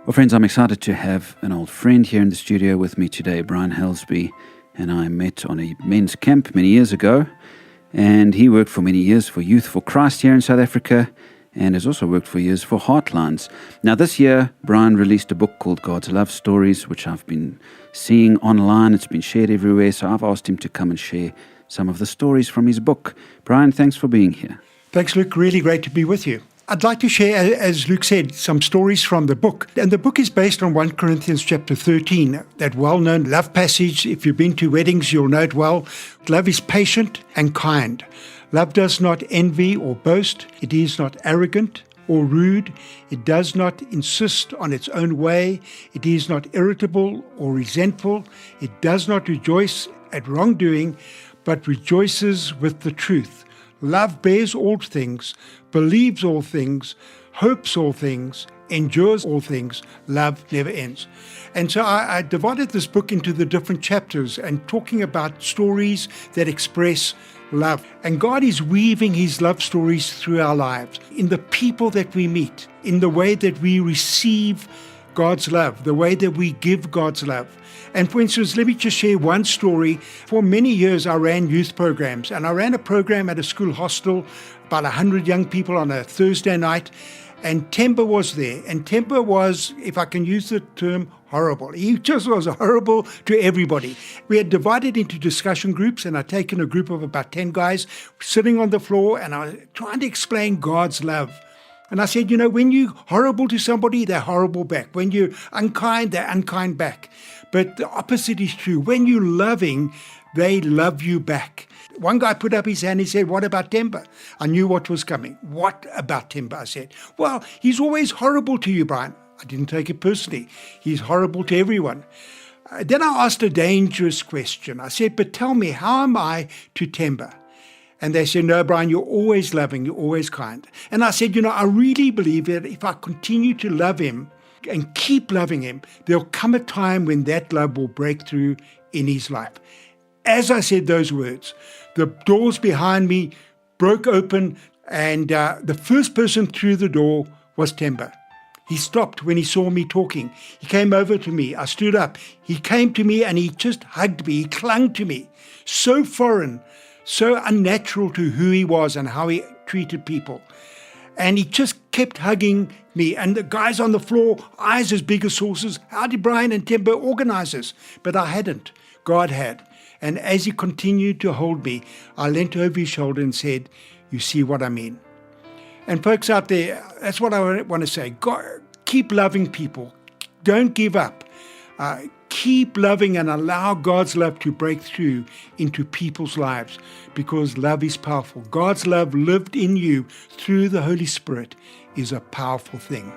Well, friends, I'm excited to have an old friend here in the studio with me today. Brian Helsby and I met on a men's camp many years ago, and he worked for many years for Youth for Christ here in South Africa and has also worked for years for Heartlines. Now, this year, Brian released a book called God's Love Stories, which I've been seeing online. It's been shared everywhere, so I've asked him to come and share some of the stories from his book. Brian, thanks for being here. Thanks, Luke. Really great to be with you. I'd like to share, as Luke said, some stories from the book. And the book is based on 1 Corinthians chapter 13, that well-known love passage. If you've been to weddings, you'll know it well. Love is patient and kind. Love does not envy or boast. It is not arrogant or rude. It does not insist on its own way. It is not irritable or resentful. It does not rejoice at wrongdoing, but rejoices with the truth. Love bears all things, believes all things, hopes all things, endures all things. Love never ends. And so I divided this book into the different chapters and talking about stories that express love. And God is weaving his love stories through our lives, in the people that we meet, in the way that we receive God's love, the way that we give God's love. And for instance, let me just share one story. For many years, I ran youth programs, and I ran a program at a school hostel, about 100 young people on a Thursday night, and Temba was there. And Temba was, if I can use the term, horrible. He just was horrible to everybody. We had divided into discussion groups, and I'd taken a group of about 10 guys sitting on the floor, and I was trying to explain God's love. And I said, when you're horrible to somebody, they're horrible back. When you're unkind, they're unkind back. But the opposite is true. When you're loving, they love you back. One guy put up his hand, he said, "What about Temba?" I knew what was coming. "What about Temba?" I said. "Well, he's always horrible to you, Brian." I didn't take it personally. He's horrible to everyone. Then I asked a dangerous question. I said, "But tell me, how am I to Temba?" And they said, "No, Brian, you're always loving, you're always kind." And I said, I really believe that if I continue to love him and keep loving him, there'll come a time when that love will break through in his life. As I said those words, the doors behind me broke open, and the first person through the door was Temba. He stopped when he saw me talking. He came over to me. I stood up. He came to me and he just hugged me. He clung to me. So foreign, so unnatural to who he was and how he treated people. And he just kept hugging me. And the guys on the floor, eyes as big as saucers. How did Brian and Temba organize this? But I hadn't. God had. And as he continued to hold me, I leant over his shoulder and said, "You see what I mean?" And folks out there, that's what I want to say. God, keep loving people. Don't give up. Keep loving and allow God's love to break through into people's lives, because love is powerful. God's love lived in you through the Holy Spirit is a powerful thing.